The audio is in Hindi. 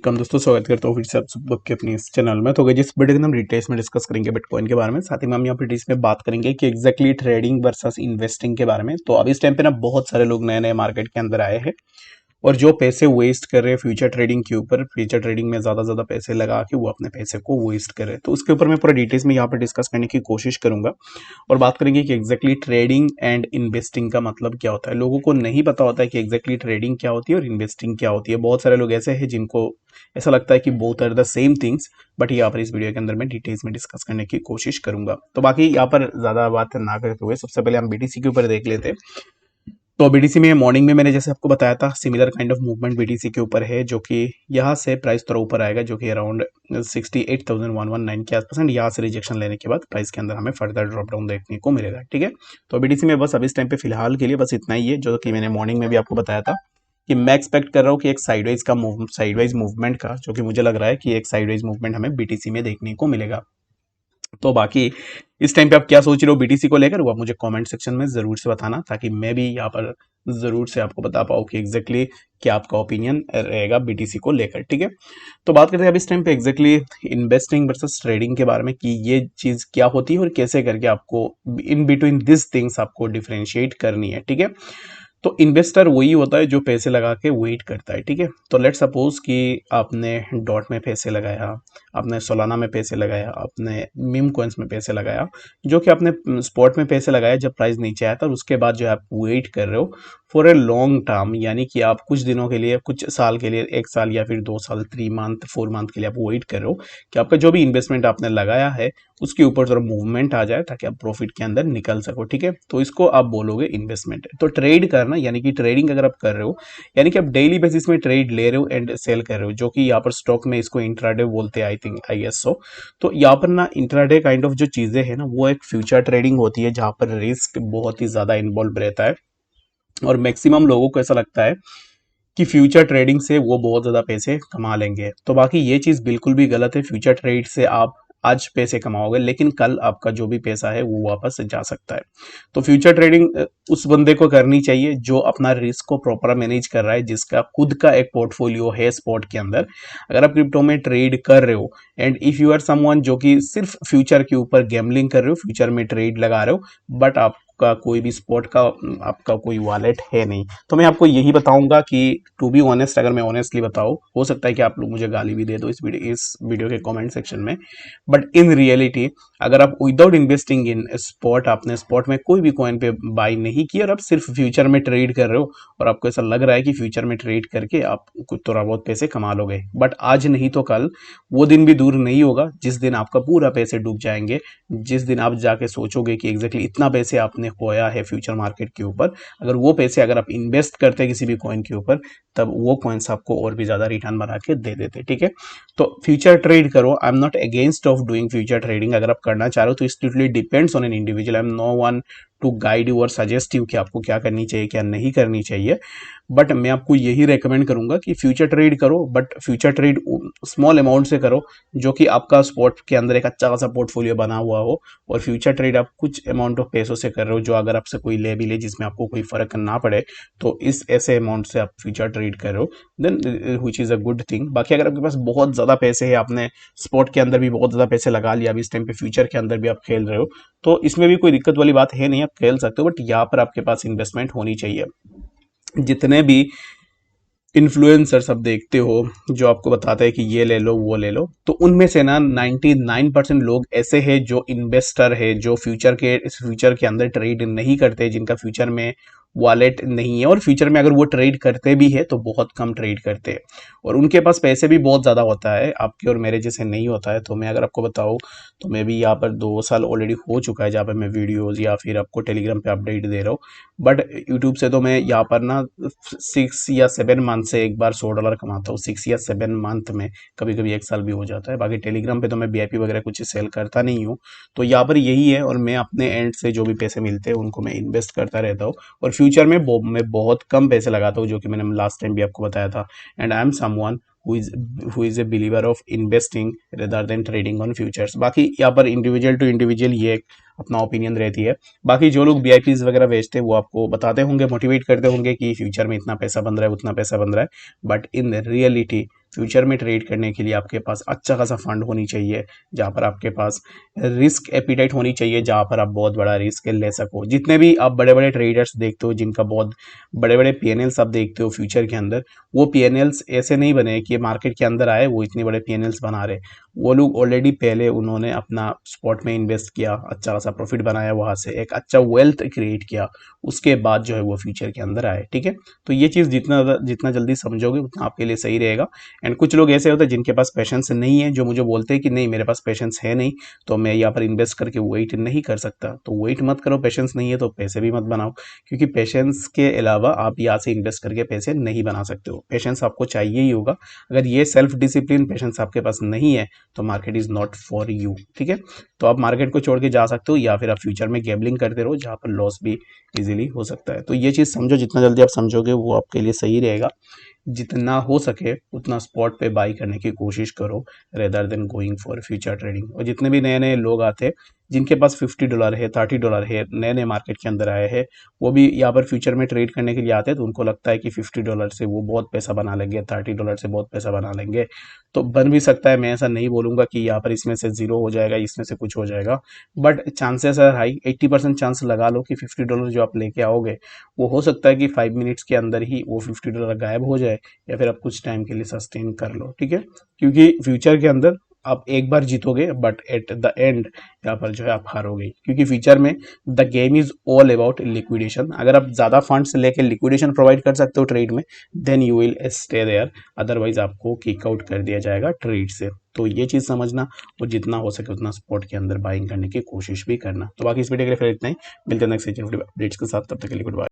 वेलकम दोस्तों, स्वागत करता हूँ फिर से आप सब के अपनी इस चैनल में। तो जिस वीडियो के अंदर हम डिटेल्स में डिस्कस करेंगे बिटकॉइन के बारे में, साथ ही में हम यहाँ पर डिटेल्स में बात करेंगे कि एग्जैक्टली ट्रेडिंग वर्सेस इन्वेस्टिंग के बारे में। तो अभी इस टाइम पे ना बहुत सारे लोग नए नए मार्केट के अंदर आए हैं और जो पैसे वेस्ट कर रहे हैं फ्यूचर ट्रेडिंग के ऊपर, फ्यूचर ट्रेडिंग में ज़्यादा पैसे लगा के वो अपने पैसे को वेस्ट कर रहे हैं। तो उसके ऊपर मैं पूरा डिटेल्स में यहाँ पर डिस्कस करने की कोशिश करूंगा और बात करेंगे कि एग्जैक्टली ट्रेडिंग एंड इन्वेस्टिंग का मतलब क्या होता है। लोगों को नहीं पता होता है कि एग्जैक्टली ट्रेडिंग क्या होती है और इन्वेस्टिंग क्या होती है। बहुत सारे लोग ऐसे हैं जिनको ऐसा लगता है कि both are the same things, but यहाँ पर इस वीडियो के अंदर मैं डिटेल्स में डिस्कस करने की कोशिश करूंगा। तो बाकी यहाँ पर ज़्यादा बात ना करते हुए सबसे पहले हम बीटीसी के ऊपर देख लेते हैं। तो बीटीसी में मॉर्निंग में मैंने जैसे आपको बताया था similar kind of movement BTC के ऊपर है, जो कि यहाँ से प्राइस थोड़ा ऊपर आएगा, जो कि अराउंड 68,119 के आसपास। यहाँ से रिजेक्शन लेने के बाद प्राइस के अंदर हमें फर्दर ड्रॉप डाउन देखने को मिलेगा। ठीक है, तो बीटीसी में बस अभी इस टाइम पे फिलहाल के लिए बस इतना ही है, जो कि मैंने मॉर्निंग में भी आपको बताया था कि मैं एक्सपेक्ट कर रहा हूँ कि एक साइडवाइज मूवमेंट का, जो कि मुझे लग रहा है कि एक साइडवाइज मूवमेंट हमें बीटीसी में देखने को मिलेगा। तो बाकी इस टाइम पे आप क्या सोच रहे हो बीटीसी को लेकर, वो आप मुझे कमेंट सेक्शन में जरूर से बताना, ताकि मैं भी यहाँ पर जरूर से आपको बता पाऊँ कि एग्जैक्टली क्या आपका ओपिनियन रहेगा बीटीसी को लेकर। ठीक है, तो बात करते हैं अब इस टाइम पे एग्जैक्टली इन्वेस्टिंग वर्सेस ट्रेडिंग के बारे में कि ये चीज क्या होती है और कैसे करके आपको इन बिटवीन दिस थिंग्स आपको डिफरेंशिएट करनी है। ठीक है, तो इन्वेस्टर वही होता है जो पैसे लगा के वेट करता है। ठीक है, तो लेट सपोज कि आपने डॉट में पैसे लगाया, आपने सोलाना में पैसे लगाया, आपने मीम कॉइन्स में पैसे लगाया, जो कि आपने स्पॉट में पैसे लगाया जब प्राइस नीचे आया था, और उसके बाद जो है आप वेट कर रहे हो फॉर ए लॉन्ग टर्म, यानी कि आप कुछ दिनों के लिए, कुछ साल के लिए, 1 साल या फिर 2 साल, 3 मंथ 4 मंथ के लिए आप वेट कर रहे हो कि आपका जो भी इन्वेस्टमेंट आपने लगाया है उसके ऊपर थोड़ा मूवमेंट आ जाए ताकि आप प्रॉफिट के अंदर निकल सको। ठीक है, तो इसको आप बोलोगे इन्वेस्टमेंट। तो ट्रेड करना यानी कि ट्रेडिंग अगर आप कर रहे हो, यानी कि आप डेली बेसिस में ट्रेड ले रहे हो एंड सेल कर रहे हो, जो कि यहाँ पर स्टॉक में इसको इंट्राडे बोलते हैं, आई गेस सो। तो यहाँ पर ना इंट्राडे काइंड ऑफ जो चीजें हैं ना, वो एक फ्यूचर ट्रेडिंग होती है जहां पर रिस्क बहुत ही ज्यादा इन्वॉल्व रहता है और मैक्सिमम लोगों को ऐसा लगता है कि फ्यूचर ट्रेडिंग से वो बहुत ज़्यादा पैसे कमा लेंगे। तो बाकी ये चीज़ बिल्कुल भी गलत है। फ्यूचर ट्रेड से आप आज पैसे कमाओगे, लेकिन कल आपका जो भी पैसा है वो वापस जा सकता है। तो फ्यूचर ट्रेडिंग उस बंदे को करनी चाहिए जो अपना रिस्क को प्रॉपर मैनेज कर रहा है, जिसका खुद का एक पोर्टफोलियो है स्पॉट के अंदर। अगर आप क्रिप्टो में ट्रेड कर रहे हो and if you are someone जो कि सिर्फ फ्यूचर के ऊपर गैम्बलिंग कर रहे हो, फ्यूचर में ट्रेड लगा रहे हो, बट आप का कोई भी स्पॉट का आपका कोई वॉलेट है नहीं, तो मैं आपको यही बताऊंगा कि टू बी ऑनेस्ट, अगर मैं ऑनेस्टली बताऊं, हो सकता है कि आप लोग मुझे गाली भी दे दो इस वीडियो के कमेंट सेक्शन में, बट इन रियलिटी अगर आप विदाउट इन्वेस्टिंग इन स्पॉट, आपने स्पॉट में कोई भी कॉइन पे बाई नहीं किया और आप सिर्फ फ्यूचर में ट्रेड कर रहे हो और आपको ऐसा लग रहा है कि फ्यूचर में ट्रेड करके आप कुछ थोड़ा बहुत पैसे कमा लोगे, बट आज नहीं तो कल वो दिन भी दूर नहीं होगा जिस दिन आपका पूरा पैसे डूब जाएंगे, जिस दिन आप जाके सोचोगे कि एग्जैक्टली इतना पैसे आपने खोया है फ्यूचर मार्केट के ऊपर। अगर वो पैसे अगर आप इन्वेस्ट करते किसी भी कॉइन के ऊपर, तब वो कॉइन्स आपको और भी ज्यादा रिटर्न बना के दे देते। ठीक है, तो फ्यूचर ट्रेड करो। I am not against of doing future trading. अगर आप करना चाह रहे हो तो it totally depends on an individual. I am no one to guide you और सजेस्ट यू कि आपको क्या करनी चाहिए क्या नहीं करनी चाहिए, बट मैं आपको यही रेकमेंड करूंगा कि फ्यूचर ट्रेड करो, but future trade small amount से करो, जो कि आपका स्पॉट के अंदर एक अच्छा खासा पोर्टफोलियो बना हुआ हो, और फ्यूचर ट्रेड आप कुछ अमाउंट ऑफ पैसों से कर रहे हो जो अगर आपसे कोई ले भी ले जिसमें आपको कोई फर्क ना पड़े, तो इस ऐसे अमाउंट से आप फ्यूचर ट्रेड कर रहे हो, then which is a good thing. बाकी अगर आपके पास बहुत ज़्यादा पैसे है, आपने स्पॉट के अंदर भी बहुत ज़्यादा पैसे लगा लिया, अभी इस टाइम पे फ्यूचर के अंदर भी आप खेल रहे हो, तो इसमें भी कोई दिक्कत वाली बात है नहीं, आप खेल सकते हो, बट यहाँ पर आपके पास इन्वेस्टमेंट होनी चाहिए। जितने भी इन्फ्लुएंसर्स आप देखते हो जो आपको बताते हैं कि ये ले लो वो ले लो, तो उनमें से ना 99% लोग ऐसे हैं जो इन्वेस्टर है, जो फ्यूचर के अंदर ट्रेड नहीं करते, जिनका फ्यूचर में वॉलेट नहीं है, और फ्यूचर में अगर वो ट्रेड करते भी है तो बहुत कम ट्रेड करते हैं, और उनके पास पैसे भी बहुत ज़्यादा होता है, आपके और मेरे जैसे नहीं होता है। तो मैं अगर आपको बताऊँ तो मैं भी यहाँ पर 2 साल ऑलरेडी हो चुका है जहाँ पर मैं वीडियोज़ या फिर आपको टेलीग्राम पे अपडेट दे रहा हूँ, बट यूट्यूब से तो मैं यहाँ पर ना 6 या 7 मंथ से एक बार $100 कमाता हूँ, 6 या 7 मंथ में, कभी कभी 1 साल भी हो जाता है। बाकी टेलीग्राम पे तो मैं वीआईपी वगैरह कुछ सेल करता नहीं हूँ। तो यहाँ पर यही है, और मैं अपने एंड से जो भी पैसे मिलते हैं उनको मैं इन्वेस्ट करता रहता हूँ, और फ्यूचर में मैं बहुत कम पैसे लगाता हूँ, जो कि मैंने लास्ट टाइम भी आपको बताया था। And I am someone who is a believer of investing rather than trading on futures। बाकी यहाँ पर इंडिविजुअल टू इंडिविजुअल ये अपना ओपिनियन रहती है। बाकी जो लोग वीआईपीज वगैरह बेचते हैं वो आपको बताते होंगे, मोटिवेट करते होंगे कि फ्यूचर में इतना पैसा बन रहा है, उतना पैसा बन रहा है, बट इन रियलिटी फ्यूचर में ट्रेड करने के लिए आपके पास अच्छा खासा फंड होनी चाहिए, जहाँ पर आपके पास रिस्क एपिटाइट होनी चाहिए, जहाँ पर आप बहुत बड़ा रिस्क ले सको। जितने भी आप बड़े बड़े ट्रेडर्स देखते हो जिनका बहुत बड़े बड़े पीएनएल्स आप देखते हो फ्यूचर के अंदर, वो पीएनएल्स ऐसे नहीं बने कि मार्केट के अंदर आए वो इतने बड़े पीएनएल्स बना रहे। वो लोग ऑलरेडी पहले उन्होंने अपना स्पॉट में इन्वेस्ट किया, अच्छा खासा प्रॉफिट बनाया, वहां से एक अच्छा वेल्थ क्रिएट किया, उसके बाद जो है वो फ्यूचर के अंदर आए। ठीक है, तो ये चीज़ जितना जितना जल्दी समझोगे उतना आपके लिए सही रहेगा। एंड कुछ लोग ऐसे होते हैं जिनके पास पेशेंस नहीं है, जो मुझे बोलते हैं कि नहीं मेरे पास पेशेंस है नहीं, तो मैं यहाँ पर इन्वेस्ट करके वेट नहीं कर सकता। तो वेट मत करो, पेशेंस नहीं है तो पैसे भी मत बनाओ, क्योंकि पेशेंस के अलावा आप यहाँ से इन्वेस्ट करके पैसे नहीं बना सकते हो। पेशेंस आपको चाहिए ही होगा। अगर ये सेल्फ डिसिप्लिन पेशेंस आपके पास नहीं है तो market is not for you. ठीक है, तो आप मार्केट को छोड़ के जा सकते हो, या फिर आप फ्यूचर में गैम्बलिंग करते रहो जहाँ पर लॉस भी इजीली हो सकता है। तो ये चीज़ समझो, जितना जल्दी आप समझोगे वो आपके लिए सही रहेगा। जितना हो सके उतना स्पॉट पे बाई करने की कोशिश करो, rather than going for future trading. और जितने भी नए नए लोग आते हैं जिनके पास $50 है, $30 है, नए नए मार्केट के अंदर आए हैं, वो भी यहाँ पर फ्यूचर में ट्रेड करने के लिए आते हैं, तो उनको लगता है कि $50 से वो बहुत पैसा बना लेंगे, $30 से बहुत पैसा बना लेंगे। तो बन भी सकता है, मैं ऐसा नहीं बोलूंगा कि यहाँ पर इसमें से जीरो हो जाएगा, इसमें से कुछ हो जाएगा, बट चांसेस है हाई, 80% चांस लगा लो कि $50 जो आप लेके आओगे वो हो सकता है कि 5 मिनट्स के अंदर ही वो $50 गायब हो जाए, या फिर आप कुछ टाइम के लिए सस्टेन कर लो। ठीक है, क्योंकि फ्यूचर के अंदर आप एक बार जीतोगे बट एट द एंड यहाँ पर जो है आप हारोगे, क्योंकि फ्यूचर में the game is all about liquidation. अगर आप ज्यादा फंड्स लेके लिक्विडेशन प्रोवाइड कर सकते हो ट्रेड में, then you will stay there, otherwise आपको किक आउट कर दिया जाएगा ट्रेड से। तो ये चीज समझना, और जितना हो सके उतना स्पॉट के अंदर बाइंग करने की कोशिश भी करना। तो बाकी इस वीडियो के लिए फिर इतना ही, मिलते हैं नेक्स्ट अपडेट्स के साथ, तब तक के लिए गुड बाय।